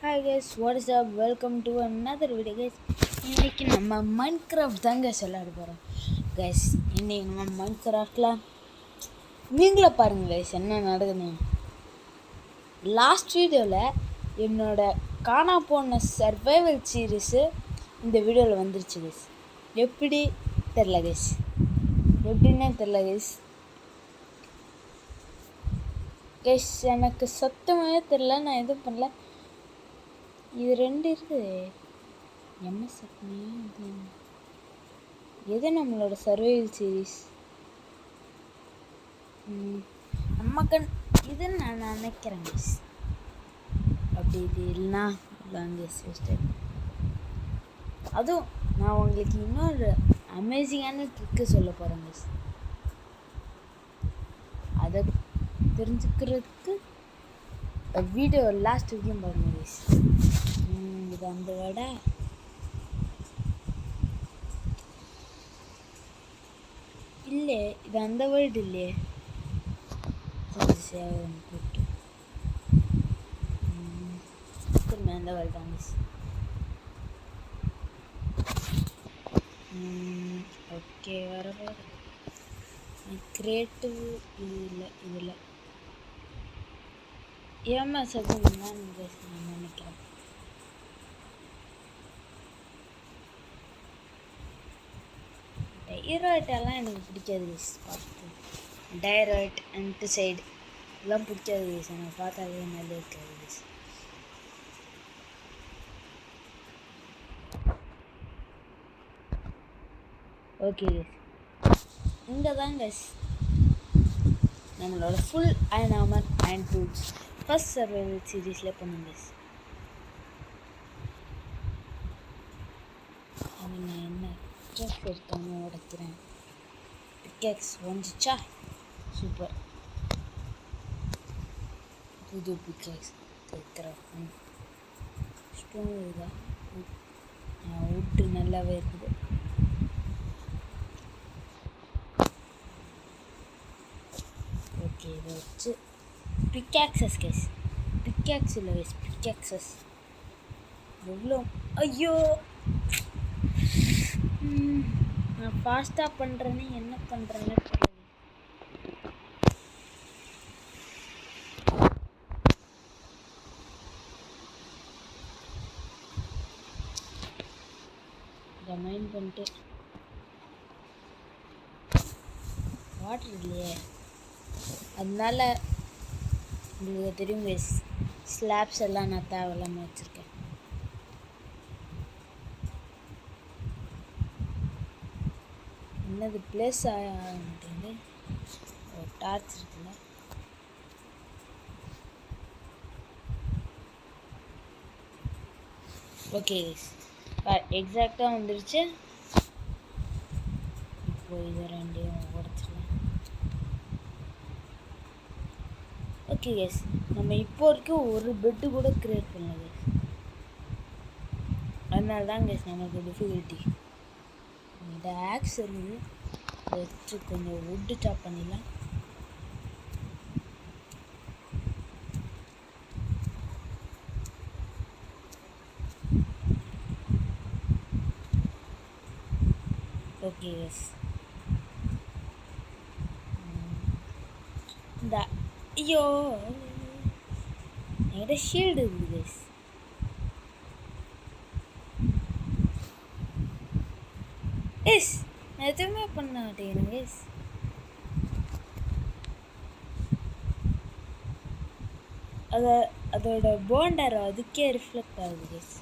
Hi guys, what is up? Welcome to another video guys. இன்னைக்கு நம்ம Minecraft தாங்க விளையாட போகிறோம் guys. இன்னைக்கு நம்ம மைன்கிராஃப்டில் நீங்களே பாருங்கள் guys என்ன நடக்குதுன்னு. லாஸ்ட் வீடியோவில் என்னோட காணா போன சர்வைவல் சீரீஸு இந்த வீடியோவில் வந்துருச்சு guys. எப்படி தெரில guys, எப்படின்னே தெரில guys. எனக்கு சத்தமாகவே தெரில, நான் எதுவும் பண்ணல. இது ரெண்டு இருக்குது. எம்எஸ்எஃப்னே எது நம்மளோட சர்வைவல் சீரீஸ் நமக்கு இது நான் நினைக்கிறேன் மிஸ். அப்படி இது இல்லைனா அதுவும் நான் உங்களுக்கு இன்னொரு அமேசிங்கான ட்ரிக்கு சொல்ல போகிறேன் மிஸ். அதை தெரிஞ்சுக்கிறதுக்கு வீடியோ லாஸ்ட் வரைக்கும் பாருங்க மிஸ். இது அந்த விட இல்லை, இது அந்த வேர்டு இல்லையே. கூப்பிட்டு திரும்ப அந்த வேர்டு தான் மிஸ். ஓகே, வர கிரியேட்டிவ் இது இல்லை, இதில் ஏமாஸ் அப்படின்னு நான் நினைக்கிறேன். டைராய்டெல்லாம் எனக்கு பிடிக்காது கைஸ். பார்த்து டைராய்ட் ஆன்டிசைடு இதெல்லாம் பிடிக்காது கைஸ். எனக்கு பார்த்தாலே நல்லா இருக்காது கைஸ். ஓகே கைஸ், இங்கே தான் கைஸ் நம்மளோட full iron armour iron tools first survival சீரீஸில் பண்ணுங்க கைஸ். நான் என்ன பிக்கேக்ஸ் எடுத்தானு உடைக்கிறேன். பிக்கேக்ஸ் வந்துச்சா, சூப்பர். புது பிக்கேக்ஸ் எடுக்கிறேன். ஸ்டோன் இதுதான், உட்டு நல்லாவே இருக்குது. ஓகே, இதை வச்சு பிக்காக்சஸ் கைஸ். பிக்காக்ஸ் இல்லை கைஸ், பிக்காக்சஸ் எவ்வளோ. ஐயோ, நான் ஃபாஸ்ட்டாக பண்ணுறேன்னு என்ன பண்ணுறேன்னு தெரியல. மைண்ட் பண்ணிட்டு வாட்டர் இல்லையே, அதனால உங்களுக்கு தெரியும் கைஸ், ஸ்லாப்ஸ் எல்லாம் நான் தேவையில்லாமல் வச்சுருக்கேன். என்னது பிளேஸ் ஆக மாட்டேங்குது. டார்ச் இருக்குல்ல, ஓகே எக்ஸாக்டாக வந்துருச்சு. இப்போ இதை ரெண்டையும் உடச்சிடலாம். ஓகே கேஸ், நம்ம இப்போ வரைக்கும் ஒரு பெட்டு கூட க்ரியேட் பண்ணல கேஸ். அதனால தான் கேஸ் நமக்கு டிஃபிகல்ட்டி. இந்த ஆக்ஸ் இருக்குது, வச்சு கொஞ்சம் வுட்டு சாப் பண்ணிடலாம். ஓகே எஸ், இந்த ஐயோ என்கிட்ட ஷீல்டு இருக்குது எஸ். எஸ், நான் எதுவுமே பண்ண மாட்டேங்கிறேன் எஸ். அதோட போண்டர் அதுக்கே ரிஃப்ளெக்ட் ஆகுது எஸ்.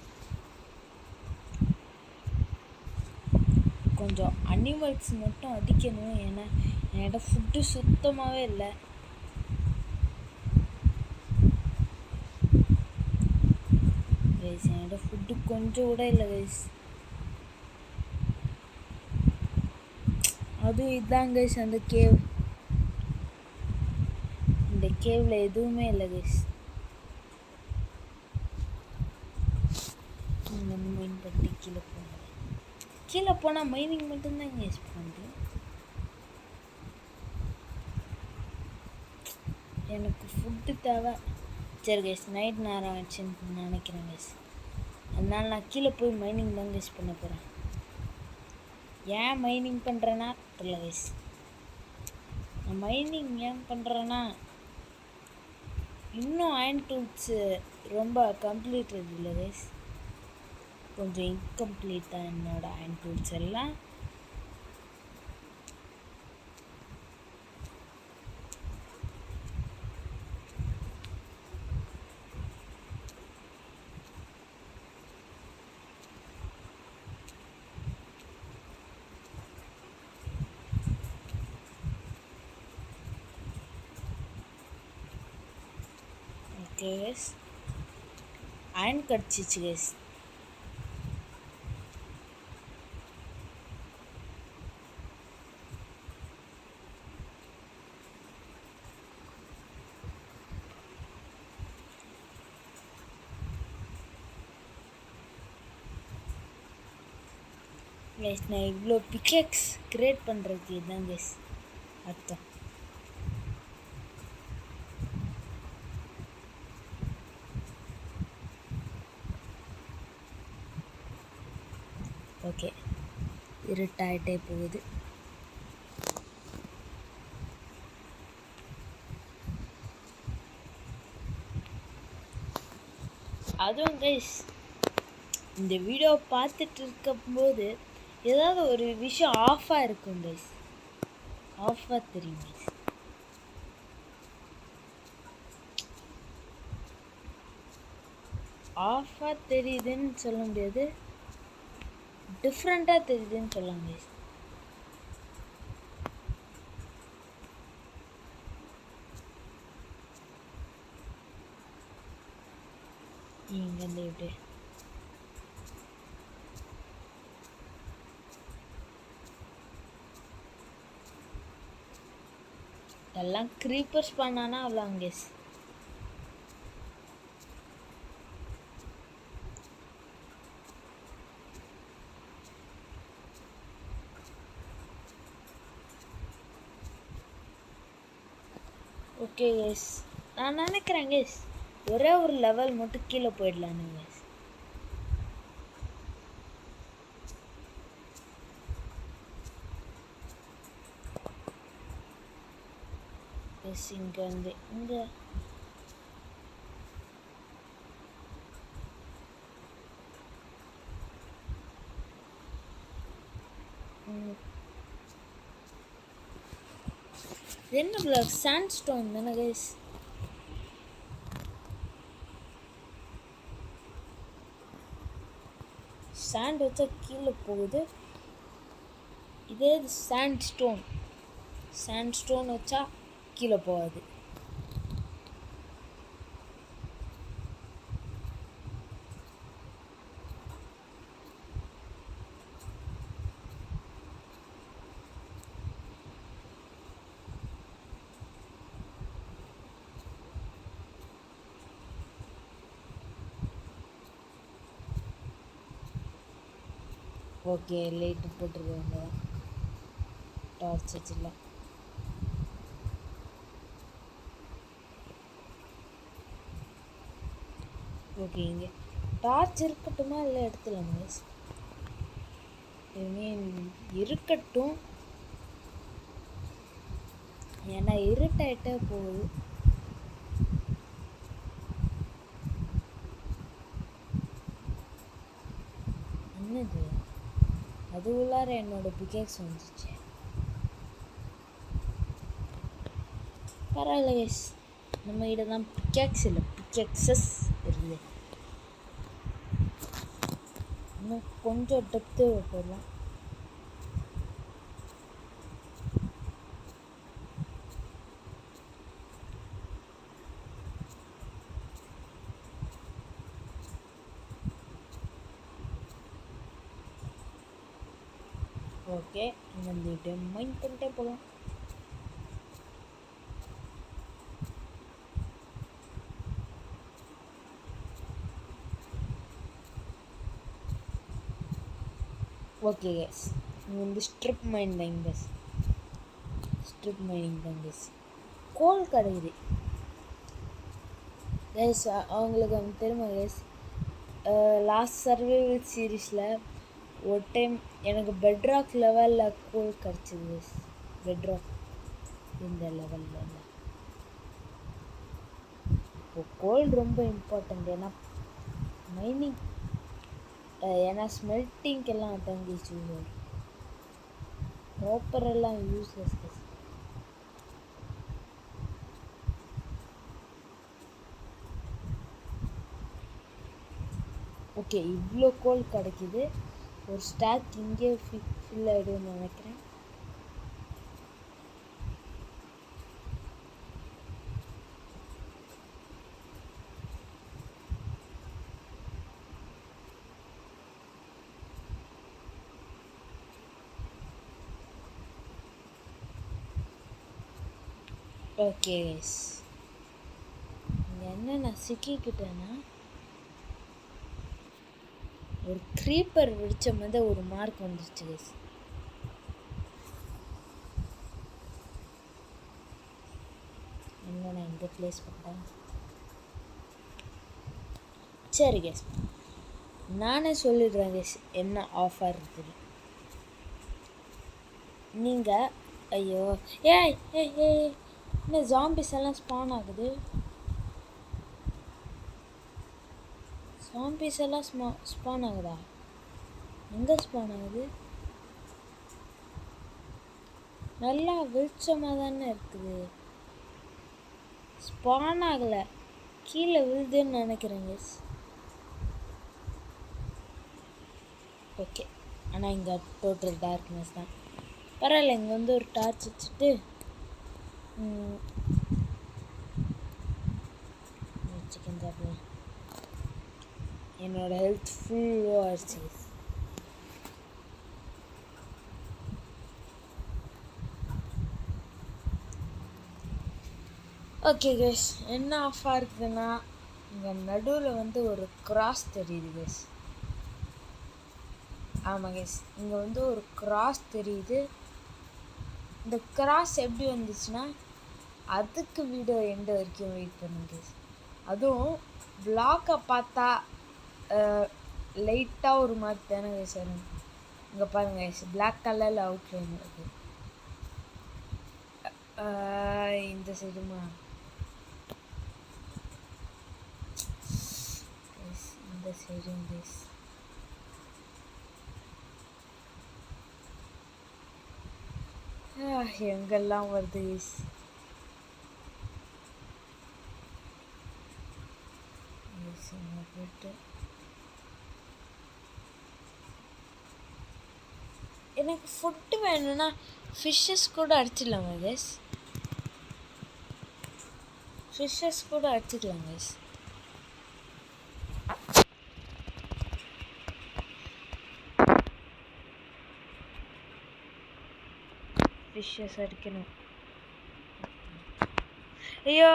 கொஞ்சம் அனிமல்ஸ் மட்டும் அடிக்கணும், ஏன்னா என்கிட்ட ஃபுட்டு சுத்தமாகவே இல்லை. கைஸ் என்கிட்ட ஃபுட்டு கொஞ்சம் கூட இல்லை கைஸ். அதுவும் இதுதான் கைஸ் அந்த கேவ். இந்த கேவில் எதுவுமே இல்லை கைஸ். மைன் பண்ணி கீழே போனால் மைனிங் மட்டும்தான் கைஸ் பண்ணுறேன். எனக்கு ஃபுட்டு தேவை. சரி கைஸ், நைட் நேரம் ஆச்சுன்னு நினைக்கிறேன் கைஸ். அதனால் நான் கீழே போய் மைனிங் தான் கைஸ் பண்ண போகிறேன். ஏன் மைனிங் பண்ணுறேன்னா தெரியல கைஸ். நான் மைனிங் ஏன் பண்ணுறேன்னா, இன்னும் அயன் டூல்ஸு ரொம்ப கம்ப்ளீட்டட் இல்லை கைஸ். கொஞ்சம் இன்கம்ப்ளீட் தான் என்னோடய அயன் டூல்ஸ் எல்லாம். ஓகே கைஸ், அயன் கிடச்சிச்சு கைஸ். கைஸ், நான் இவ்வளோ பிக்கெக்ஸ் கிரியேட் பண்ணுறதுக்கு இதுதான் கைஸ் அர்த்தம். ஓகே, இருட்டாயிட்டே போகுது. அதுவும் கைஸ், இந்த வீடியோ பார்த்துட்டு இருக்கும்போது ஏதாவது ஒரு விஷயம் ஆஃபாக இருக்கும் கைஸ். ஆஃபாக தெரியும் கைஸ். ஆஃபாக தெரியுதுன்னு சொல்ல முடியாது, டிஃப்ரெண்ட்டாக தெரியுதுன்னு சொல்லலாம் கைஸ். இங்கேருந்து எப்படி எல்லாம் க்ரீப்பர்ஸ் பண்ணானா அவ்வளோங்க கைஸ். ஓகே கைஸ், நான் நினைக்கிறேன் கைஸ் ஒரே ஒரு லெவல் மட்டும் கீழே போயிடலான்னு கைஸ். கைஸ், இங்கே வந்து இங்கே என்ன பிளாக் சாண்ட்ஸ்டோன் தானே கைஸ். சாண்ட் வச்சா கீழே போகுது. இதே சாண்ட்ஸ்டோன் வச்சா கீழே போகாது. ஓகே, லைட்டு போட்டுருக்காங்க தான், டார்ச் வச்சிடலாம். ஓகே, இங்கே டார்ச் இருக்கட்டுமா இல்லை எடுத்துலாம் மிஸ்? இருக்கட்டும், ஏன்னா இருட்டாயிட்டே போகுது. என்னது அது உள்ளார என்னோட பிகேக்ஸ் வந்துச்சு. பரவாயில்ல கைஸ், நம்ம கிட்ட தான் பிகேக்ஸ் இல்லை, பிகேக்ஸஸ் இருக்குது. இன்னும் கொஞ்சம் டெப்த்து போடலாம். ஓகே, இந்த டைம் மைண்ட் பண்ணிட்டே போகலாம். ஓகே கேஸ், இங்கே வந்து ஸ்ட்ரிப் மைனிங் தான் கேஸ். கோல் கிடைக்குது கைஸ் அவங்களுக்கு வந்து தெரியுமா கைஸ், லாஸ்ட் சர்வைவல் சீரீஸில் ஒரு டைம் எனக்கு பெட்ராக் லெவலில் கோல் கிடச்சிது கைஸ். பெட்ராக் இந்த லெவலில் இல்லை. இப்போ கோல் ரொம்ப இம்பார்ட்டண்ட். ஏன்னா மைனிங், ஏன்னா ஸ்மெல்ட்டிங்கெல்லாம் அதான் கைஸ் யூஸ் ஆகும். ப்ராப்பரெல்லாம் யூஸ்லெஸ் கைஸ். ஓகே, இவ்வளோ கோல் கிடைக்கிது. ஒரு ஸ்டாக் இங்கே ஃபில் ஆகிடுன்னு நினைக்கிறேன். ஓகே கைஸ், இங்கே என்ன நான் சிக்கிக்கிட்டேன்னா, ஒரு க்ரீப்பர் வெடிச்ச மாதிரி ஒரு மார்க் வந்துருச்சு கைஸ். என்ன நான் இங்கே ப்ளேஸ் பண்ணுறேன். சரி கைஸ், நானே சொல்லிடுறேன் கைஸ் என்ன ஆஃபர் இருக்குது. நீங்கள் ஐயோ ஏய் ஏய் ஏய் என்ன ஜாம்பிஸ் எல்லாம் ஸ்பான் ஆகுது. ஜாம்பிஸ் எல்லாம் ஸ்பான் ஆகுதா? எங்கே ஸ்பான் ஆகுது? நல்லா வெளிச்சமாக தானே இருக்குது. ஸ்பான் ஆகலை, கீழே விழுதுன்னு நினைக்கிறேங்க. ஓகே, ஆனால் இங்கே டோட்டல் டார்க்னஸ் தான். பரவாயில்ல, இங்கே வந்து ஒரு டார்ச் வச்சுட்டு சிக்கன் சாப்பிடலாம். என்னோட ஹெல்த் ஃபுல்லாக ஆயிடுச்சு. ஓகே கைஸ், என்ன ஆஃபாக இருக்குதுன்னா, இங்கே நடுவில் வந்து ஒரு கிராஸ் தெரியுது கைஸ். ஆமாம் கைஸ், இங்கே வந்து ஒரு கிராஸ் தெரியுது. இந்த கிராஸ் எப்படி வந்துச்சுன்னா, அதுக்கு வீடியோ எண்டு வரைக்கும் வெயிட் பண்ணுங்க கைஸ். அதுவும் பிளாக்கை பார்த்தா லைட்டாக ஒரு மாதிரி தானே கைஸ் வரும். இங்கே பாருங்க கைஸ், பிளாக் கலரில் அவுட்லைன் இருக்குது. இந்த சைடுமா இந்த சைடும் கைஸ். எங்கெல்லாம் வருது கைஸ். போயிட்டு எனக்கு ஃபுட்டு வேணும்னா ஃபிஷ்ஷஸ் கூட அடிச்சிடலாமா கைஸ்? ஃபிஷ்ஷஸ் கூட அடிச்சுக்கலாம் கைஸ். ஃபிஷ்ஷஸ் அடிக்கணும். ஐயோ,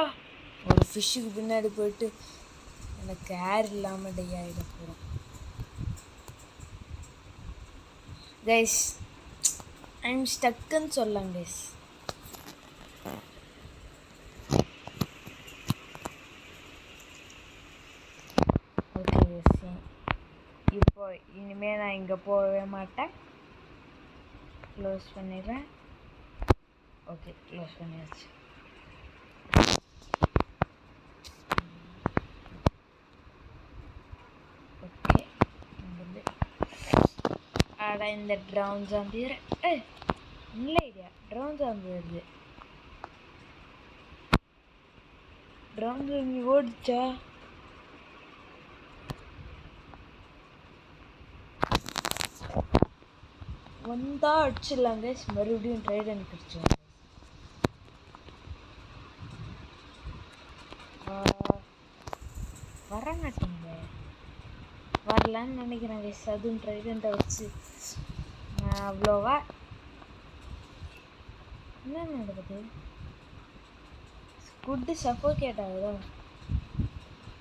ஒரு ஃபிஷ்ஷுக்கு பின்னாடி போயிட்டு எனக்கு ஏர் இல்லாமல் டை ஆகிட போகிறோம் கைஸ். ஐம் ஸ்டக்குன்னு சொல்லலாம் கைஸ். ஓகே கைஸ், இப்போ இனிமேல் நான் இங்கே போகவே மாட்டேன். க்ளோஸ் பண்ணிடுறேன். ஓகே, க்ளோஸ் பண்ணியாச்சு. ஓகே, ஆடா இந்த ட்ரவுன் ஜாம்பி நல்ல ஐடியா. ட்ரவுன் ஜாம்பி வருது. ட்ரவுன் ஜாம்பி ஓடிச்சா? வந்தா அடிச்சிடலாம் கைஸ். மறுபடியும் ட்ரைடன் கிடச்சோம். வர மாட்டேங்க, வரலான்னு நினைக்கிறேன் கைஸ். அதுவும் ட்ரைடண்ட்டை வச்சு அவ்வளோவா என்ன நடக்குது? ஸ்குட்டு சஃபோகேட் ஆகுதா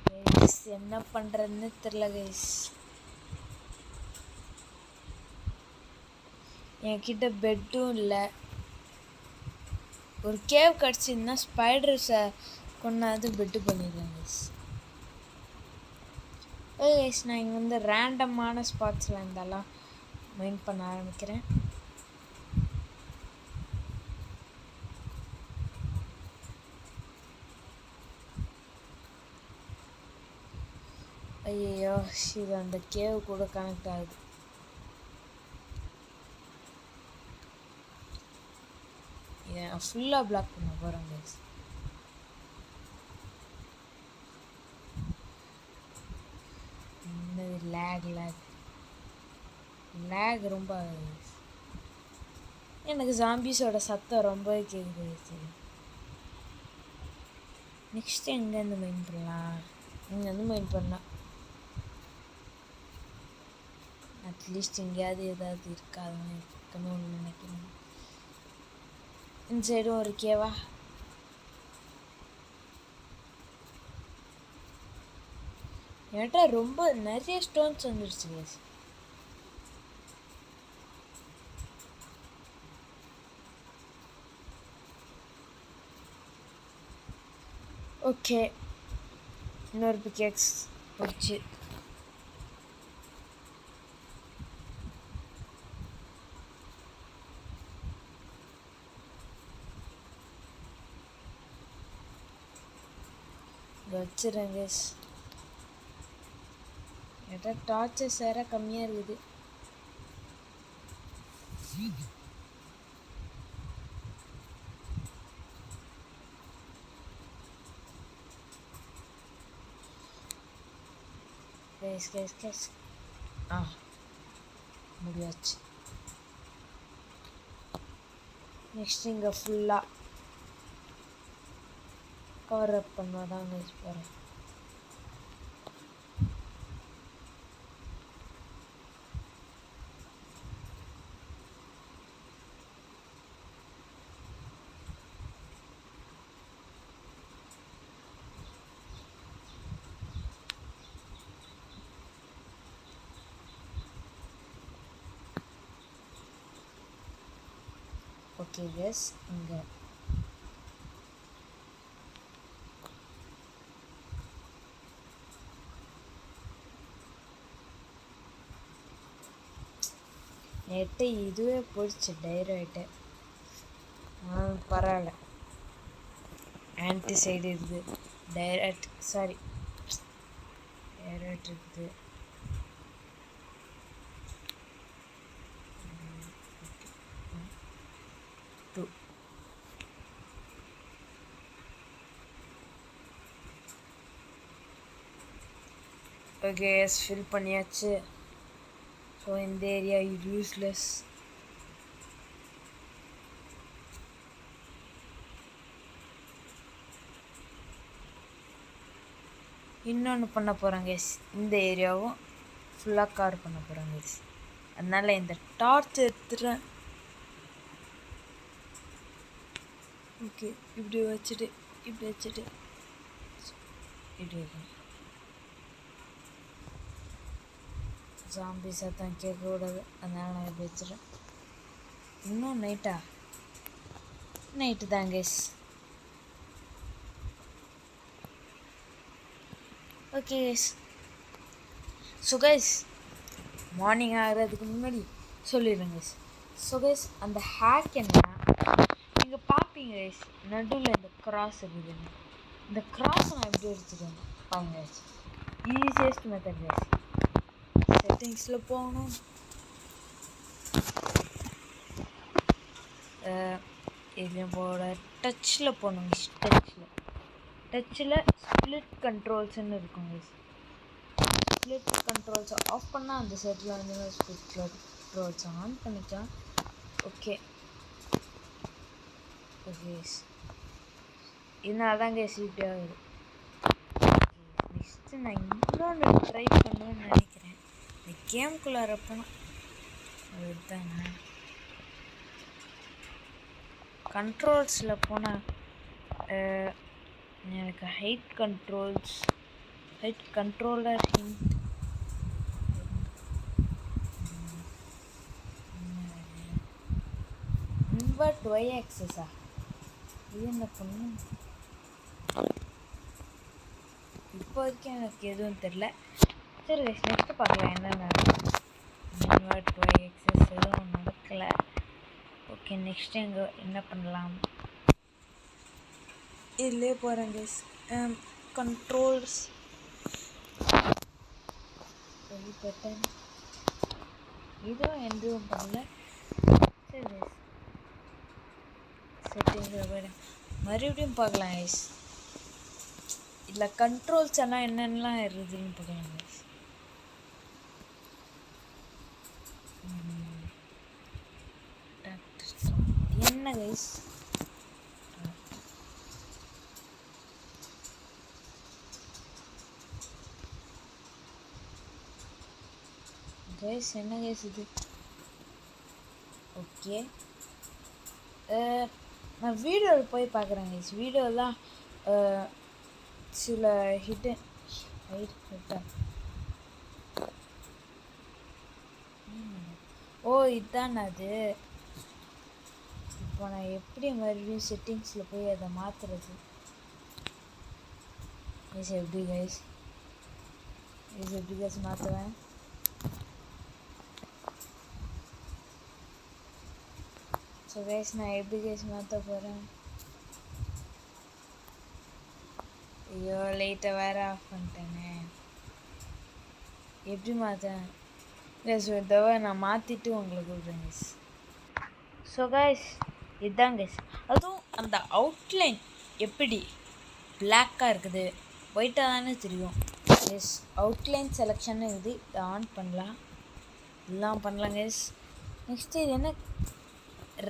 கைஸ்? என்ன பண்ணுறதுன்னு தெரில கைஸ். என்கிட்ட பெட்டும் இல்லை. ஒரு கேவ் கிடச்சிருந்தா ஸ்பைடர்ஸை கொண்டாந்து பெட்டு பண்ணிடுவேன் கைஸ். கைஸ் நான் இங்கே வந்து ரேண்டமான ஸ்பாட்ஸில் இருந்தாலாம் மைண்ட் பண்ண ஆரம்பிக்கிறேன். ஐயோ இது அந்த கேவ் கூட கனெக்ட் ஆகுது. இதை ஃபுல்லாக பிளாக் பண்ண போகிறேன் கைஸ். லேக் ரொம்ப எனக்கு ஜாம்பிஸோட சத்தம் ரொம்பவே கேட்குது. நெக்ஸ்ட் எங்கேருந்து மைண்ட் பண்ணலாம்? இங்கேருந்து மைண்ட் பண்ணலாம். அட்லீஸ்ட் எங்கேயாவது ஏதாவது இருக்காதுன்னு இருக்கணும்னு நினைக்கிறேன். இந்த சைடும் ஒரு கேவா? என்கிட்ட ரொம்ப நிறைய ஸ்டோன்ஸ் வந்துடுச்சு கைஸ். ஓகே, இன்னொரு பிக்கெக்ஸ் போச்சு. வச்சுறேன் கைஸ். என்கிட்ட டார்ச்சஸ் வேற கம்மியாக இருக்குது. கைஸ் முடியாச்சு. நெக்ஸ்ட் இங்கே ஃபுல்லாக கவர் அப் பண்ணாதான் கைஸ் போகிறேன். ஓகே எஸ், இங்கே நேற்று இதுவே போயிடுச்சு டைரக்ட்டு. பரவாயில்ல, ஆன்டி சைடு இருக்குது, டைரக்ட் இருக்குது. ஓகே எஸ், ஃபில் பண்ணியாச்சு. ஸோ இந்த ஏரியா யூஸ்லெஸ். இன்னொன்று பண்ண போகிறேன் கைஸ், இந்த ஏரியாவும் ஃபுல்லாக கவர் பண்ண போகிறேன் கைஸ். அதனால் இந்த டார்ச் எடுத்துகிறேன். ஓகே, இப்படி வச்சுட்டு இப்படி வைக்கணும். ஜாம்பி சத்தம் கேட்கக்கூடாது, அதனால் நான் இப்படி வச்சுட்டேன். இன்னும் நைட்டு தான் guys. Okay guys, so guys morning ஆகிறதுக்கு முன்னாடி சொல்லிடுறேன் கைஸ். ஸோ கைஸ் அந்த ஹேக் என்னன்னா, நீங்கள் பார்ப்பீங்க கைஸ் நடுவில் இந்த கிராஸ் இருக்குதுன்னு. இந்த கிராஸை நான் எப்படி எடுத்துட்டேன் பாருங்க கைஸ். Easiest method guys. செட்டிங்ஸில் போகணும், இதுலேயும் போட டச்சில் போகணும். டச்சில் ஸ்ப்ளிட் கண்ட்ரோல்ஸ்ன்னு இருக்குங்க. ஸ்ப்ளிட் கண்ட்ரோல்ஸை ஆஃப் பண்ணால் அந்த செட்டில் வந்து ஸ்ப்ளிட் கண்ட்ரோல்ஸை ஆன் பண்ணிக்கலாம். ஓகே இதனால தான் கேஸ் இப்படி ஆகுது. நெக்ஸ்ட்டு நான் இன்னொன்று ட்ரை பண்ணுவேன்னு நினைக்கிறேன். இந்த கேம்குள்ளார போனால் அதுதாங்க கண்ட்ரோல்ஸில் போனால் எனக்கு ஹைட் கண்ட்ரோலர் இன்வெர்ட் ஒய் ஆக்சஸா, இது என்ன பண்ணு இப்போ வரைக்கும் எனக்கு எதுவும் தெரில. சரி கைஸ் நெக்ஸ்ட் பார்க்கலாம் என்னென்ன இன்வெர்ட் ஒய் எக்ஸஸ் எதுவும் நடக்கலை. ஓகே நெக்ஸ்ட் எங்கே என்ன பண்ணலாம், இதிலே போகிறேன் கைஸ். கண்ட்ரோல்ஸ் பட்டன் இதுவும் எதுவும் பண்ணல. சரி கைஸ் செட்டிங்ஸில் போயிடும் மறுபடியும் பார்க்கலாம் கைஸ். இதில் கண்ட்ரோல்ஸ் எல்லாம் என்னென்னலாம் இருக்குதுன்னு பார்க்கலாம் கைஸ். என்ன கைஸ் கைஸ் என்ன கைஸ் இது? ஓகே நான் வீடியோவில் போய் பார்க்குறேன் கைஸ். வீடியோலாம் சில ஹிடன் ஓ இதுதான் அது. இப்போ நான் எப்படி மறுபடியும் செட்டிங்ஸில் போய் அதை மாற்றுறது கைஸ்? எப்படி கைஸ் எப்படி கைஸ் மாற்றுவேன்? ஸோ கைஸ் நான் எப்படி கைஸ் மாற்ற போகிறேன்? ஐயோ லைட்டை வேறு ஆஃப் பண்ணிட்டேனே. எப்படி மாற்றேன் கைஸ்? ஒரு தடவை நான் மாற்றிட்டு உங்களுக்கு சொல்கிறேன் கைஸ். ஸோ கைஸ் இதுதான் கைஸ். அதுவும் அந்த அவுட்லைன் எப்படி பிளாக்காக இருக்குது, ஒயிட்டாக தானே தெரியும். எஸ் அவுட்லைன் செலெக்ஷன் இருக்குது. இதை ஆன் பண்ணலாம், எல்லாம் பண்ணலாம் கைஸ். நெக்ஸ்ட்டு இது என்ன?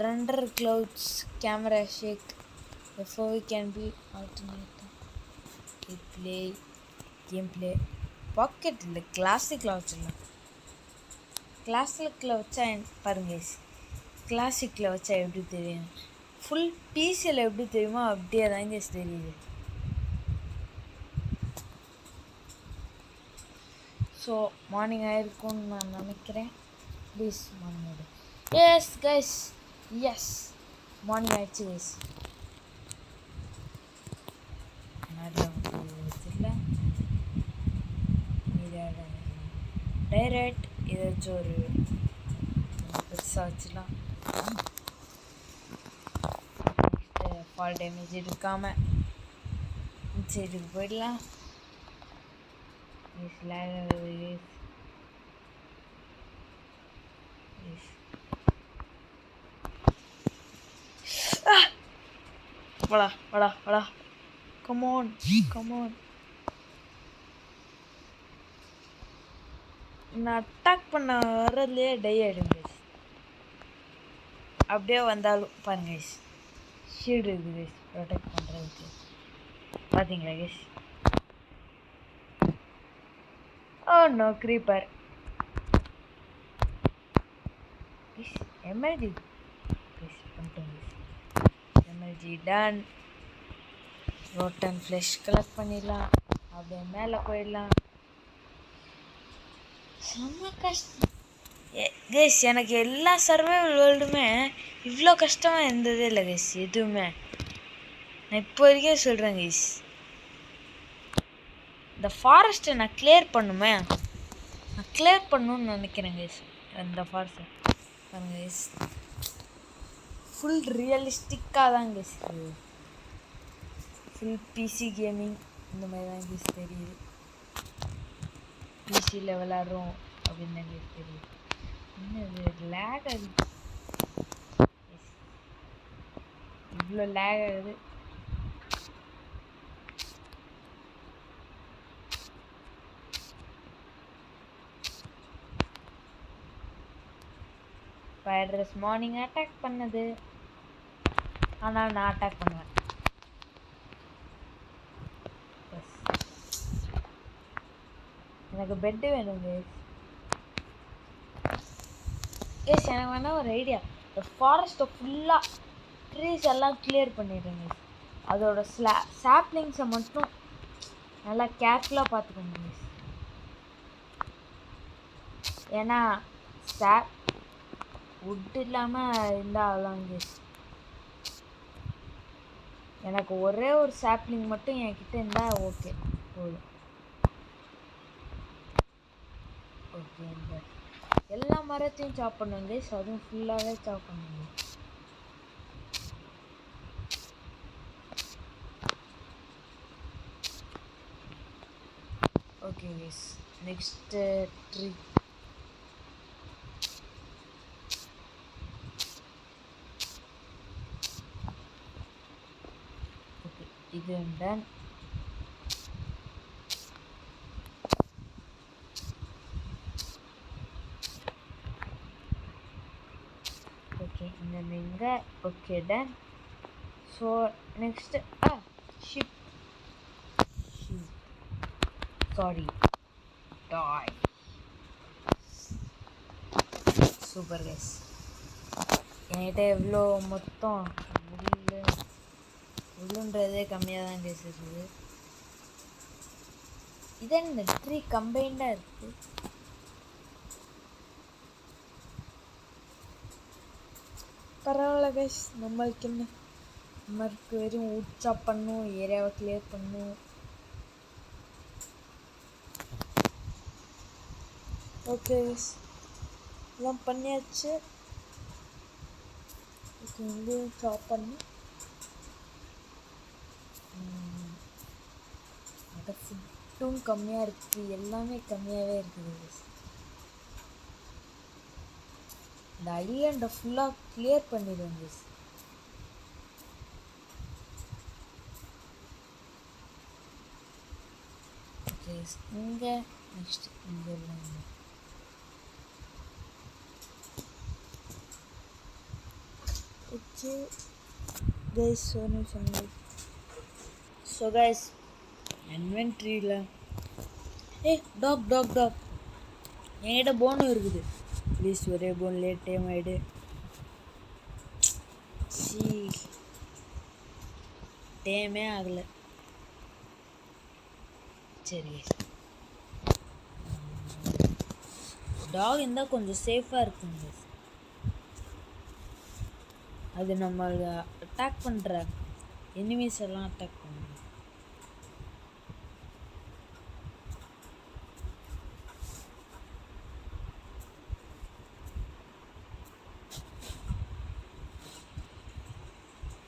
Render clouds camera shake FOV can be alternated with play gameplay pocket இல்லை கிளாசிக்கில் வச்சிடலாம். கிளாசிக்கில் வச்சா பாருங்க கிளாசிக்கில் வச்சா எப்படி தெரியும்? ஃபுல் பிசியில் எப்படி தெரியுமோ அப்படியே தான் தெரியுது. ஸோ மார்னிங் ஆயிருக்கும்னு நான் நினைக்கிறேன். ப்ளீஸ் மார்னிங் ஆகிடு. எஸ் கைஸ் எஸ் மார்னிங் ஆயிடுச்சு கைஸ். இல்லை டைரக்ட் ஏதாச்சும் ஒரு பெருசாக வச்சுலாம். நெக்ஸ்ட்டு ஃபால் டேமேஜ் இருக்காமல் சைடுக்கு போயிடலாம். வாடா வாடா வாடா கமோன் கமோன். நான் அட்டாக் பண்ண வர்றதுலேயே டை ஆகிடும் கைஸ். அப்படியே வந்தாலும் பாருங்க கைஸ் ஷீல்டு இருக்குது கைஸ் ப்ரொடெக்ட் பண்ணுறதுக்கு. பார்த்தீங்களா guys? Oh no creeper. MLG guys பண்ணிட்டோம் guys. MLG done. Rotten flesh collect பண்ணிடலாம். அப்படியே மேலே போயிடலாம். செம்ம கஷ்டம் கைஸ். எனக்கு எல்லா சர்வைவல் வேர்ல்டுமே இவ்வளோ கஷ்டமாக இருந்ததே இல்லை கைஸ் எதுவுமே. நான் இப்போ வரைக்கும் சொல்கிறேன் கைஸ். இந்த ஃபாரஸ்ட்டை நான் கிளியர் பண்ணுமே, நான் கிளியர் பண்ணணுன்னு நினைக்கிறேன் கைஸ். அந்த ஃபாரஸ்ட்டை பாருங்க கைஸ் ஃபுல் ரியலிஸ்டிக்காக தான் கைஸ் இருக்குது. ஃபுல் பிசி கேமிங் இந்த மாதிரி தான் கைஸ் தெரியுது. பிசியில் விளாட்றோம் அப்படின்னு தான் கைஸ் தெரியுது. இன்னும் லேக் ஆகுது, இவ்வளோ லேக் ஆகுது. வைரஸ் மார்னிங் அட்டாக் பண்ணது, ஆனால் நான் அட்டாக் பண்ணுவேன். எனக்கு பெட்டு வேணும் கைஸ். கைஸ் எனக்கு வேணா ஒரு ஐடியா. இந்த ஃபாரஸ்ட்டை ஃபுல்லாக ட்ரீஸ் எல்லாம் கிளியர் பண்ணிடுறேன் கைஸ். அதோட சாப்லிங்ஸை மட்டும் நல்லா கேர்ஃபுல்லாக பார்த்துக்கோங்க கைஸ். ஏன்னா வுட் இல்லாமல் இருந்தால் அவ்வளோங்க கைஸ். எனக்கு ஒரே ஒரு சாப்லிங் மட்டும் என்கிட்ட இருந்தால் ஓகே போதும். ஓகே, இந்த எல்லா மரத்தையும் சாப் பண்ணுங்க கைஸ், அதுவும் ஃபுல்லாகவே சாப் பண்ணுங்க. Okay guys, next tree. Okay, இது டன். ஓகே, இந்த okay done. So next ship. Sorry, டாய். Super guys. என்கிட்ட எவ்வளோ மொத்தம் உள்ளுன்றதே கம்மியாக தான் கைஸ் இருக்குது. இதே இந்த ட்ரீ கம்பைண்டாக இருக்குது. பரவாயில்ல கைஸ், நம்மளுக்கு என்ன, நம்மளுக்கு வெறும் உச்சா பண்ணும், ஏரியாவை கிளியர் பண்ணும். ஓகே கைஸ், எல்லாம் பண்ணியாச்சு. ஓகே, இங்கேயும் சாப் பண்ணி அதை ஃபுட்டும் கம்மியாக இருக்குது, எல்லாமே கம்மியாகவே இருக்குது கைஸ். இந்த ஐலாண்டை ஃபுல்லாக கிளியர் பண்ணிடுவேன் கைஸ். ஓகே, இங்கே நெக்ஸ்ட் இங்கே ஓகே கைஸ், ஒரு நிமிஷம். ஸோ கைஸ், இன்வென்ட்ரியில் டாக் டாக் டாக் என்கிட்ட போனும் இருக்குது. ப்ளீஸ் ஒரே போன் லேட் டைம் ஆகிடு. டைமே ஆகலை. சரி, டாக் இருந்தால் கொஞ்சம் சேஃபாக இருக்குங்க. அது நம்மளை அட்டாக் பண்ணுற எனிமீஸ் எல்லாம் அட்டாக் பண்ணுங்க.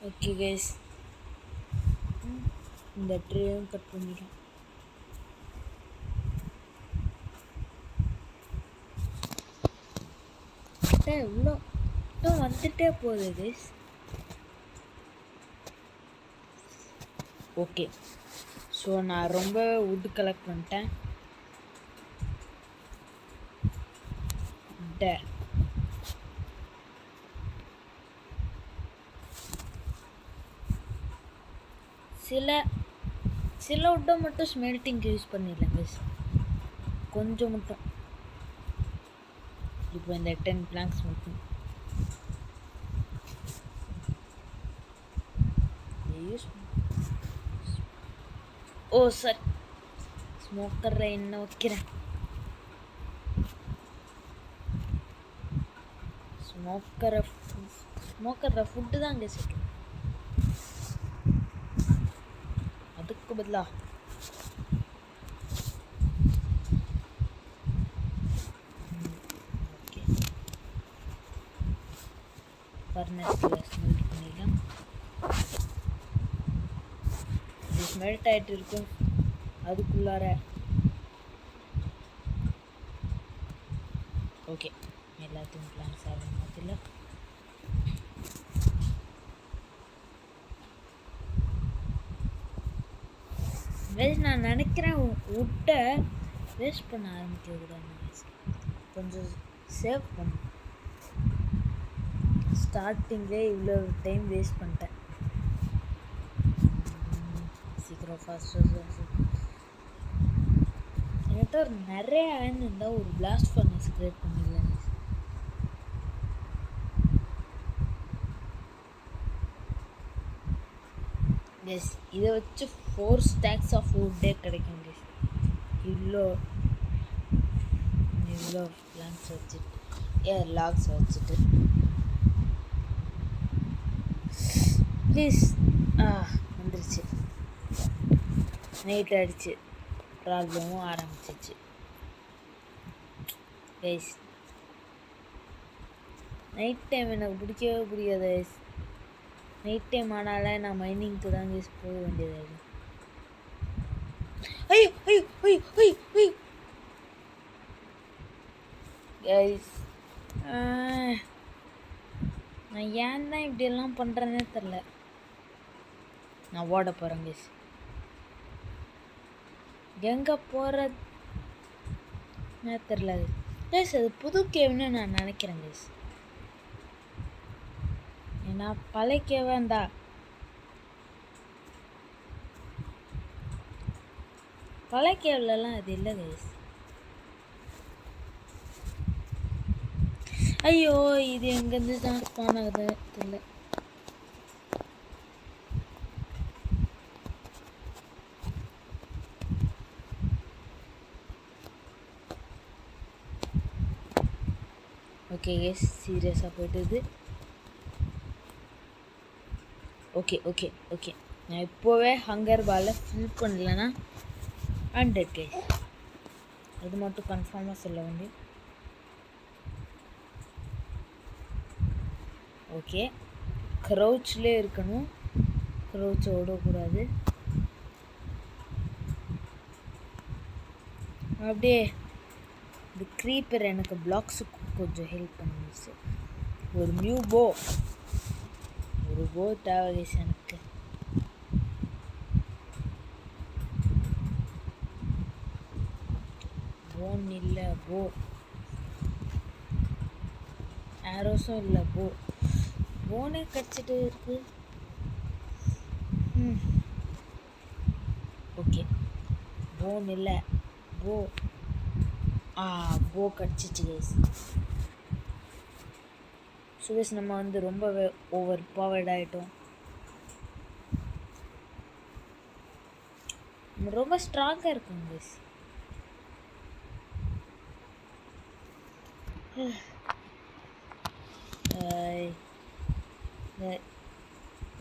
ஓகே கைஸ், இந்த ட்ரீயும் கட் பண்ணிடும். எவ்வளோ வந்துட்டே போகுது கைஸ். ஓகே, ஸோ நான் ரொம்ப வுட் கலெக்ட் பண்ணிட்டேன். சில வுட்டை மட்டும் ஸ்மெல்டிங்க்கு யூஸ் பண்ணிடலாம் கைஸ், கொஞ்சம் மட்டும். இப்போ இந்த 10 பிளாங்க்ஸ் மட்டும் யூஸ். ஓ சார், ஸ்மோக்கரை என்ன வைக்கிறேன். ஸ்மோக்கரை ஃபுட்டு தான் கைஸ் வைக்கிறேன். அதுக்கு பதிலாக ஓகே, ஃபர்னஸில் ஸ்மெல்ட் பண்ணிடலாம். இது ஸ்மெல்ட் ஆகிட்டு இருக்கும். அதுக்குள்ளார ஓகே, எல்லாத்தையும் பிளான்ஸ் ஆகும். அதில் நான் நினைக்கிறேன் வுட்டை வேஸ்ட் பண்ண ஆரம்பிக்க கூடாது, கொஞ்சம் சேவ் பண்ண. ஸ்டார்டிங்லே இவ்வளோ டைம் வேஸ்ட் பண்ணிட்டேன். சீக்கிரம் ஃபாஸ்ட்டாக என்கிட்ட நிறைய அயன் இருந்தால் ஒரு பிளாஸ்ட் ஃபர்னஸ் கிரியேட் பண்ணிடலாம். எஸ், இதை வச்சு 4 stacks ஆஃப் வுட்டே கிடைக்கும் கைஸ். இவ்வளோ பிளான்ஸ் வச்சுட்டு லாக்ஸ் வச்சுட்டு ப்ளீஸ். வந்துருச்சு, நைட் ஆகிடுச்சு, ப்ராப்ளமும் ஆரம்பிச்சிச்சு. கைஸ் நைட் டைம் எனக்கு பிடிக்கவே பிடிக்காது கைஸ். நைட் டைம் ஆனாலே நான் மைனிங்க்கு தான் கைஸ் போக வேண்டியது. ஐயோ ஐயோ ஐயோ ஐயோ ஐயோ கைஸ் நான் ஏன் தான் இப்படியெல்லாம் பண்ணுறேன்னே தெரில. நான் ஓட போகிறேன் கைஸ். எங்கே போகிறதுனே தெரில கைஸ். அது புது கேவ்னு நான் நினைக்கிறேன் கைஸ். ஏன்னா பழைய கேவாண்டா பழைய கேவ்லலாம் அது இல்லை கைஸ். ஐயோ இது எங்கேருந்து தான் ஸ்பான் ஆகுது தெரியல. ஓகே கைஸ் சீரியஸாக போய்ட்டுது. ஓகே ஓகே ஓகே நான் இப்போவே ஹங்கர் பாலை ஃபில் பண்ணலன்னா 100 கைஸ். அது மட்டும் கன்ஃபார்மாக சொல்ல வேண்டியது. ஓகே க்ரௌச்லேயே இருக்கணும். க்ரௌச் ஓடக்கூடாது. அப்படியே இந்த க்ரீப்பர் எனக்கு பிளாக்ஸுக்கு கொஞ்சம் ஹெல்ப் பண்ணிடுச்சு. ஒரு நியூ போ தேவை கைஸ் எனக்கு. போன் இல்லை, ஆரோஸும் இல்லை, போனே கடிச்சிட்டு இருக்கு. ஓகே போன் இல்லை, போ கடிச்சிச்சு கைஸ். சுவேஸ் நம்ம வந்து ரொம்பவே ஓவர் பவர்ட் ஆகிட்டோம். ரொம்ப ஸ்ட்ராங்காக இருக்கும் கைஸ்.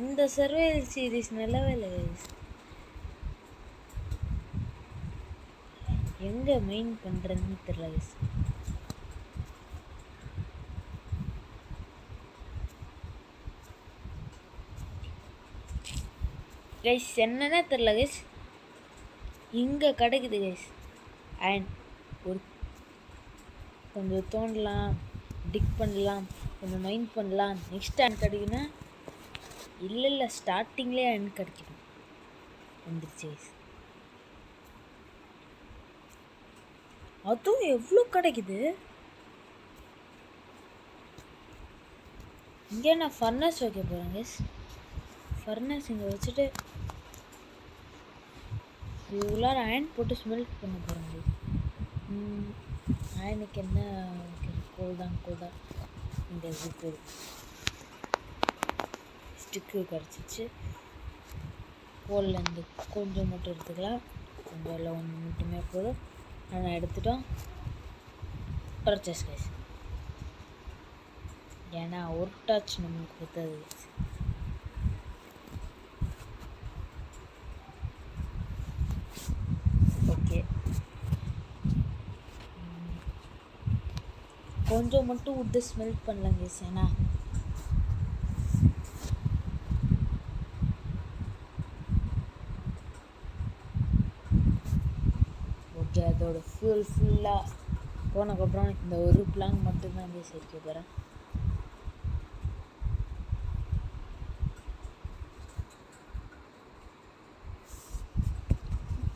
இந்த சர்வைவல் சீரீஸ் நல்லாவே இல்லை கைஸ். எங்கே மெயின் பண்ணுறதுன்னு தெரியல கைஸ். கைஸ் என்னன்னே தெரில கைஸ். இங்கே கிடைக்குது கைஸ். அண்ட் ஒரு கொஞ்சம் தோண்டலாம், டிக் பண்ணலாம், கொஞ்சம் மைண்ட் பண்ணலாம். நெக்ஸ்ட் அண்ட் கிடைக்குன்னா இல்லை ஸ்டார்டிங்லேயே அண்ட் கிடைக்கணும். வந்துருச்சு கைஸ். அதுவும் எவ்வளோ கிடைக்குது. இங்கே நான் ஃபர்னஸ் வைக்க போகிறேன் கைஸ். ஃபர்னஸ் இங்கே வச்சுட்டு இவ்வளோ அயன் போட்டு ஸ்மெல்ட் பண்ண போகிறேன் கைஸ். அயனுக்கு என்ன கோல் தான் இந்த இது ஸ்டிக்கு கிடச்சிச்சு. கோல்லேருந்து கொஞ்சம் மட்டும் எடுத்துக்கலாம். கொஞ்சம் இல்லை, ஒன்று மட்டுமே போதும். ஆனால் எடுத்துட்டோம். Purchase guys. ஏன்னா ஒரு டாச் நம்மளுக்கு கொடுத்தது. ஓகே கொஞ்சம் மட்டும் விட்டு ஸ்மெல்ட் பண்ணலாம் கைஸ். ஏன்னா ஓகே அதோட ஃபியூல் ஃபுல்லாக போனதுக்கப்புறம் இந்த ஒரு பிளான் மட்டும்தான் கைஸ் இருக்க போகிறேன்.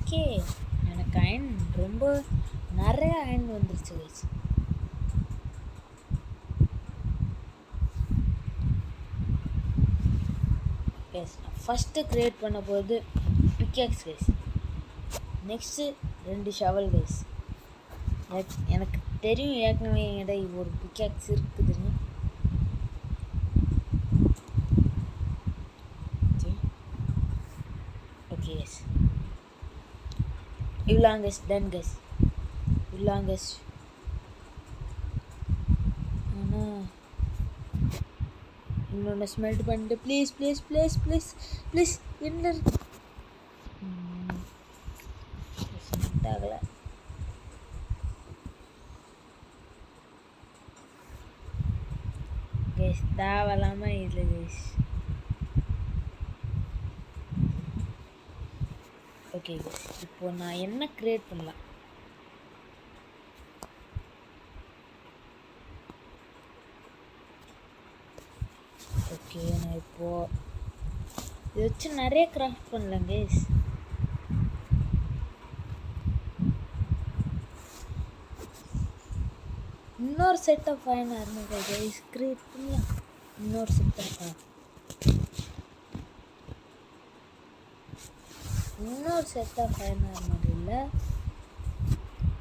ஓகே எனக்கு அயன் ரொம்ப நிறைய அயன் வந்துருச்சு கைஸ். ஃபஸ்ட்டு க்ரியேட் பண்ண போகிறது pickaxe guys. Next 2 shovel guys. எனக்கு தெரியும் ஏற்கனவே என்கிட்ட ஒரு பிக்கேக்ஸ் இருக்குதுன்னு. ஓகே கைஸ் இவ்வளோ கைஸ். டன் கைஸ் இவ்வளோ கைஸ். ஆனால் இன்னொன்று ஸ்மெல்ட் பண்ணிட்டு please please please please please என்ன ஸ்மெல்ட் ஆகலை. கைஸ் தேவையில்லாமல் இல்லை கைஸ். ஓகே கைஸ், இப்போ நான் என்ன க்ரியேட் பண்ணலாம்? ஓகே, நான் இப்போது இதை வச்சு நிறைய கிராஃப்ட் பண்ணலாம் கைஸ். இன்னொரு set of fine armour guys create பண்ணலாம். இன்னொரு செட் ஆஃப் ஃபைன் ஆர்மர் இல்லை,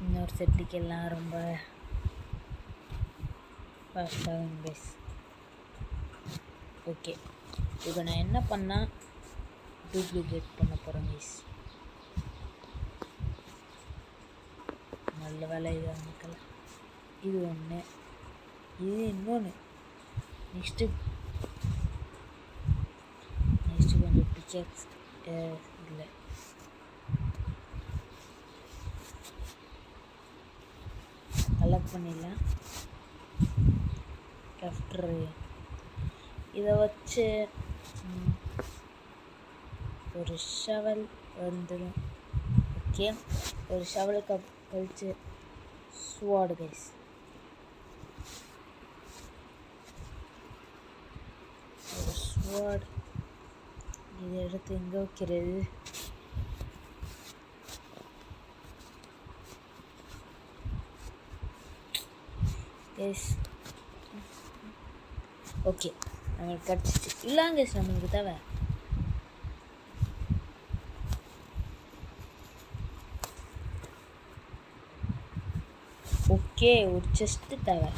இன்னொரு செட்டுக்கெல்லாம் ரொம்ப ஃபாஸ்ட்டாகும் கைஸ். ஓகே, இப்போ நான் என்ன பண்ணால் டூப்ளிகேட் பண்ண போகிறேன் கைஸ். நல்ல வேலை இது அமைக்கலாம். இது ஒன்று, இது இன்னொன்று. நெக்ஸ்ட்டு கொஞ்சம் பிக்சர்ஸ் இல்லை. கலெக்ட் பண்ணிடலாம். ஆஃப்டர் இதை வச்சு ஒரு ஷவல் வந்துடும். ஓகே, ஒரு ஷவலுக்கு கழிச்சு ஸ்வாட் கைஸ். ஒரு ஸ்வாட் இதை எடுத்து எங்கே வைக்கிறது? கைஸ் ஓகே, நம்மளுக்கு கிடச்சிச்சு. இல்லைங்க கைஸ், நம்மளுக்கு தேவை. ஓகே, ஒரு செஸ்ட்டு தேவை.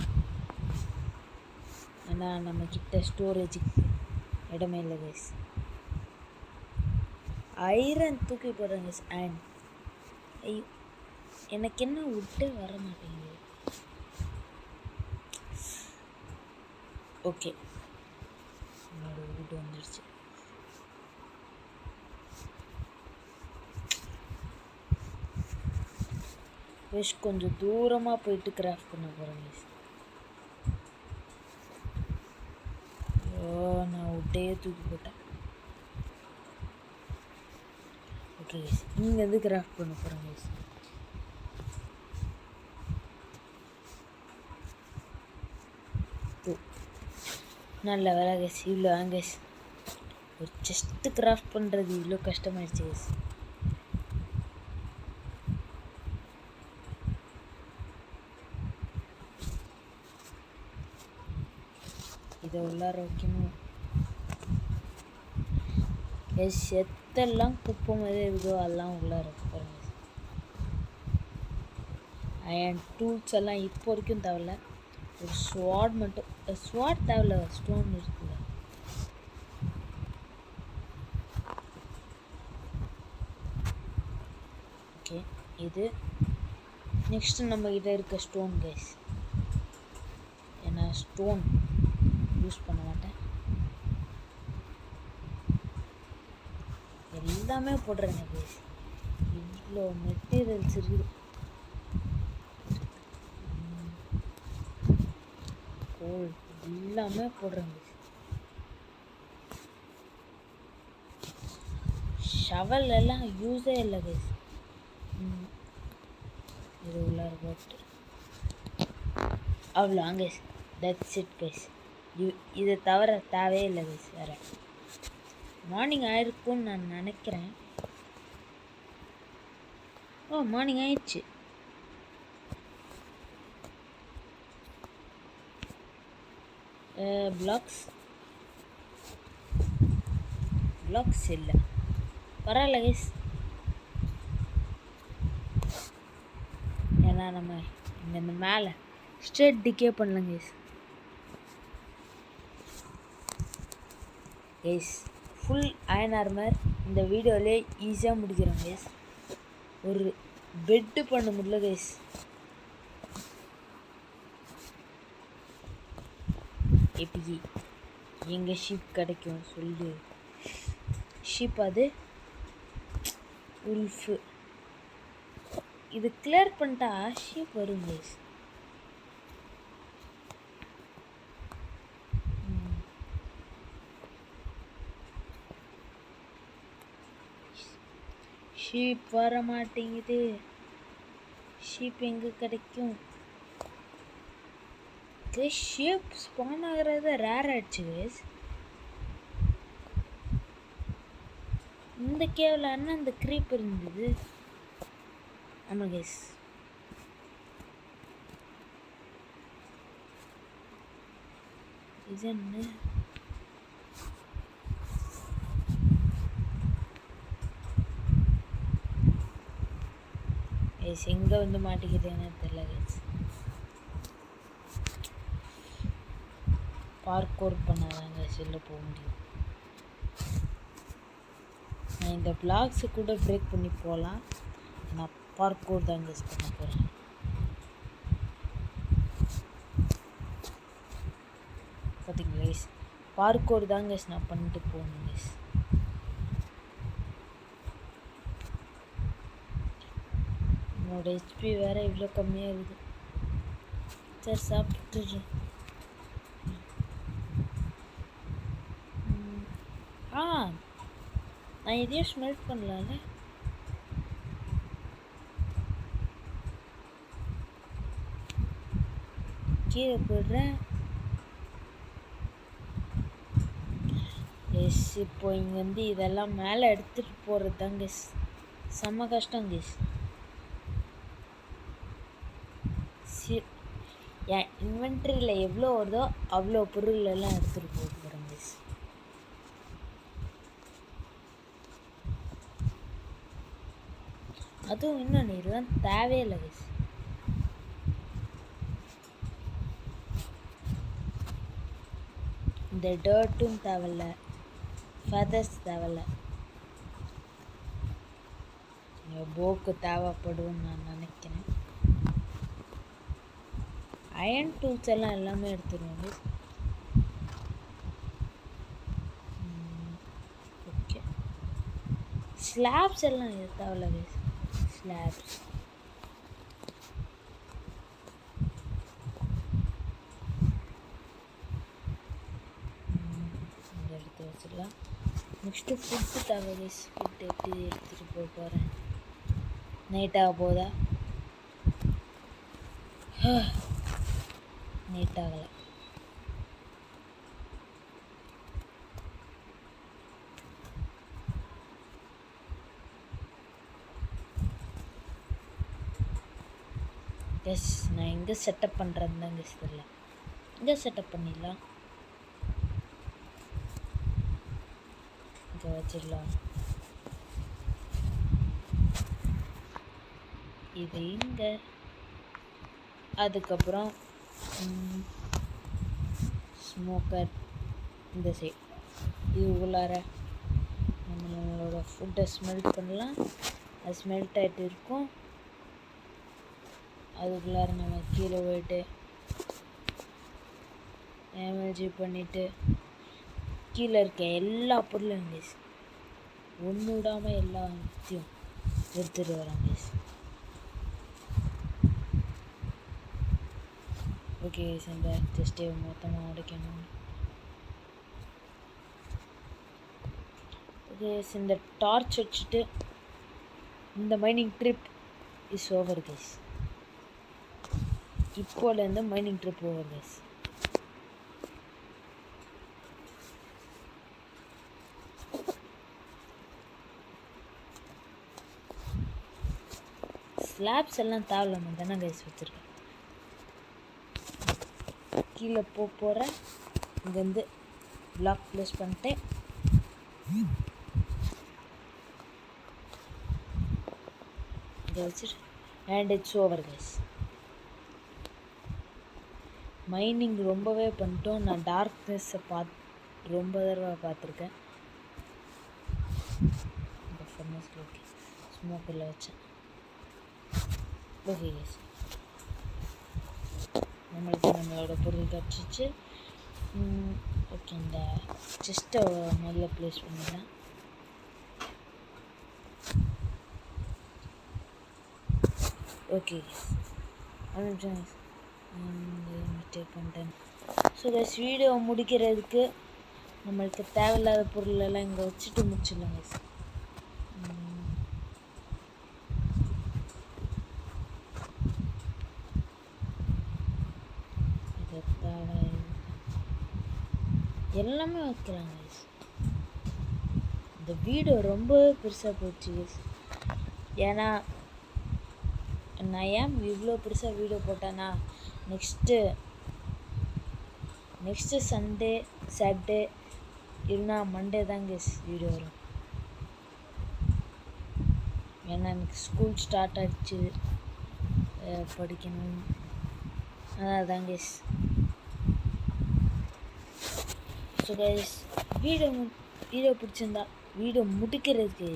ஆனால் நம்மக்கிட்ட ஸ்டோரேஜுக்கு இடமே இல்லை கைஸ். ஐரன் தூக்கி போடுறேன் கைஸ். அண்ட் ஐயோ, எனக்கு என்ன விட்டு வர மாட்டேங்குது. ஓகே, என்னோட வீடு வந்துடுச்சு. கைஸ் கொஞ்சம் தூரமாக போயிட்டு கிராஃப்ட் பண்ண போகிறேன் கைஸ். ஐயோ, நான் விட்டையே தூக்கி போட்டேன். ஓகே கைஸ், நீங்கள் எது கிராஃப்ட் பண்ண போகிறேன் கைஸ். நல்ல வேலை கைஸ். இவ்வளோ கைஸ், ஒரு செஸ்ட்டு கிராஃப்ட் பண்ணுறது இவ்வளோ கஷ்டமாயிடுச்சு கைஸ். இதை உள்ளார வைக்கணும் கைஸ். எத்தெல்லாம் குப்பை மாதிரி இருக்கோ அதெல்லாம் உள்ளார வைப்பாங்க. அயன் டூல்ஸ் எல்லாம் இப்போ வரைக்கும் தேவையில்ல. ஒரு ஸ்வாட் மட்டும், ஸ்வாட் தேவையில்ல, ஸ்டோன் இருக்குல்ல. ஓகே, இது நெக்ஸ்ட்டு நம்மக்கிட்ட இருக்க ஸ்டோன் கைஸ். ஏன்னா ஸ்டோன் யூஸ் பண்ண மாட்டேன். எல்லாமே போடுறேங்க கைஸ். இவ்வளோ மெட்டீரியல்ஸ் இருக்குது. கோல் எல்லாமே போடுறேங்க. ஷவல் எல்லாம் யூஸே இல்லை கைஸ். இது உள்ளார போட்டு அவ்வளோ கைஸ். That's it guys. இதை தவிர தேவையே இல்லை கைஸ். வேறு மார்னிங் ஆயிருக்கும்னு நான் நினைக்கிறேன். ஓ, மார்னிங் ஆயிடுச்சு. பிளாக்ஸ் இல்லை, பரவாயில்ல கைஸ். ஏன்னா நம்ம இந்த மேலே ஸ்ட்ரெயிட் டிக்கே பண்ணலாம் guys. Guys full iron armour இந்த வீடியோவிலே ஈஸியாக முடிக்கிறோம் கைஸ். ஒரு பெட்டு பண்ண முடியல கைஸ். எப்படி எங்கே ஷீப் கிடைக்கும் சொல்லு. ஷீப் அது உல்ஃபு. இது கிளியர் பண்ணிட்டா ஷீப் வரும் கைஸ். ஷீப் வர மாட்டேங்குது. ஷீப் எங்கே கிடைக்கும்? ஷீப் ஸ்பான் ஆகிறது ரேர் ஆயிடுச்சு கைஸ். இந்த கேவில் அண்ணா இந்த க்ரீப் இருந்தது. ஆமாம் கைஸ். இது என்ன? கைஸ் எங்கே வந்து மாட்டிக்கிட்டேன்னு தெரியல கைஸ். பார்க்கோர் பண்ணாதான் கைஸ் வெளில போக முடியும். நான் இந்த பிளாக்ஸை கூட பிரேக் பண்ணி போகலாம். நான் பார்க்கோர் தான் கைஸ் பண்ண போகிறேன். பார்த்தீங்களா கைஸ், பார்க்கோர் தான் கைஸ் நான் பண்ணிட்டு போகணும் கைஸ். என்னோட ஹெச்பி வேறு இவ்வளோ கம்மியாக இருக்குது. சரி சாப்பிட்டுறேன். நான் எதையும் ஸ்மெல்ட் பண்ணலாம்ல. கீழே போடுறேன். எஸ் இப்போ இங்கே வந்து இதெல்லாம் மேலே எடுத்துகிட்டு போகிறது தாங்க செம்ம கஷ்டம் கைஸ். என் இன்வென்ட்ரியில் எவ்வளோ வருதோ அவ்வளோ பொருள் எல்லாம் எடுத்துகிட்டு போக போகிறேன் கைஸ். அதுவும் இன்னும் இதெல்லாம் தேவையில்லை கைஸ். இந்த டர்ட்டும் தேவையில்ல, ஃபெதர்ஸ் தேவையில்ல. போக்கு தேவைப்படும் நான் நினைக்கிறேன். அயன் டூல்ஸ் எல்லாம் எல்லாமே எடுத்துருவோம் கைஸ். ஓகே, ஸ்லாப்ஸ் எல்லாம் தேவையில்ல கைஸ். ஸ்லாப்ஸ் எடுத்து வச்சிடலாம். நெக்ஸ்ட்டு ஃபுட்டு தேவை கைஸ். ஃபுட்டு எப்படி எடுத்துகிட்டு போக போகிறேன்? நைட்டாக போதா? நைட் ஆகலை. எஸ், நான் எங்கே செட்டப் பண்ணுறேன்னு தான் கெஸ் தெரியல. எங்கே செட்டப் பண்ணிடலாம்? இங்கே வச்சிடலாம். இது இங்கே. அதுக்கப்புறம் ஸ்மோக்கர் இந்த சைட். இது உள்ளார நம்மளோட ஃபுட்டை ஸ்மெல்ட் பண்ணலாம். அது ஸ்மெல்ட் ஆகிட்டு இருக்கும். அதுக்குள்ளார நம்ம கீழே போயிட்டு எமர்ஜி பண்ணிவிட்டு கீழே இருக்க எல்லா பொருளும் கேஸ் ஒன்று விடாமல் எல்லாத்தையும் எடுத்துகிட்டு வரோம் கேஸ். ஓகே கேஸ், இந்த ஜஸ்ட்டே மொத்தமாக உடைக்கணும். ஓகே, இந்த டார்ச் வச்சுட்டு இந்த mining trip is over guys. இப்போலேருந்து mining trip over guys. Slabs எல்லாம் தேவையில்லாமல் தானே கைஸ் வச்சுருக்கேன். கீழே போகிறேன். இங்கேருந்து பிளாக் ப்ளேஸ் பண்ணிட்டேன். இங்கே வச்சுட்டு and it's over guys. Mining ரொம்பவே பண்ணிட்டோம். நான் டார்க்னஸ்ஸை ரொம்ப தடவை பார்த்துருக்கேன். இந்த ஃபர்னஸ்ல ஓகே ஸ்மோக்கரில் வச்சேன். ஓகே கேஸ், நம்மளோட பொருள் கட்டிச்சு. ஓகே, இந்த செஸ்ட்டை முதல்ல ப்ளேஸ் பண்ணிடலாம். ஓகே கேஸ், மிஸ்டேக் பண்ணிட்டேன். ஸோ கேஸ், வீடியோ முடிக்கிறதுக்கு நம்மளுக்கு தேவையில்லாத பொருளெல்லாம் இங்கே வச்சுட்டு முடிச்சிடலாம் கேஸ். எல்லாமே வைக்கலாம் கைஸ். இந்த வீடியோ ரொம்ப பெருசாக போச்சு கைஸ். ஏன்னா நான் ஏன் இவ்வளோ பெருசாக வீடியோ போட்டேன்னா நெக்ஸ்ட்டு சண்டே சாட்டர்டே இல்லைனா மண்டே தான் கைஸ் வீடியோ வரும். ஏன்னா எனக்கு ஸ்கூல் ஸ்டார்ட் ஆகிடுச்சு, படிக்கணும், அதான் தான் கைஸ். ஸோ கைஸ் வீடியோ பிடிச்சிருந்தா வீடியோ முடிக்கிறதுக்கு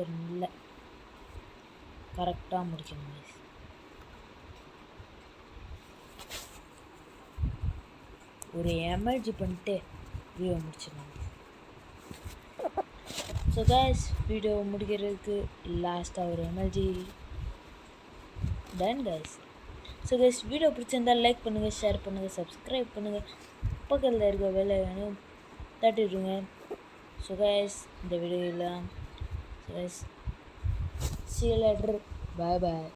ஒரு நல்ல கரெக்டாக முடிக்கணும் கைஸ். ஒரு எமர்ஜி பண்ணிட்டு வீடியோ முடிச்சிடணும். ஸோ கைஸ் வீடியோ முடிக்கிறதுக்கு லாஸ்ட்டாக ஒரு எமர்ஜி done guys. So guys video பிடிச்சிருந்தால் லைக் பண்ணுங்கள், ஷேர் பண்ணுங்கள், சப்ஸ்கிரைப் பண்ணுங்கள், பக்கத்தில் இருக்க வேலை வேணும் தட்டிடுங்க. ஸோ கைஸ் இந்த வீடியோவில் so guys see you later, bye bye.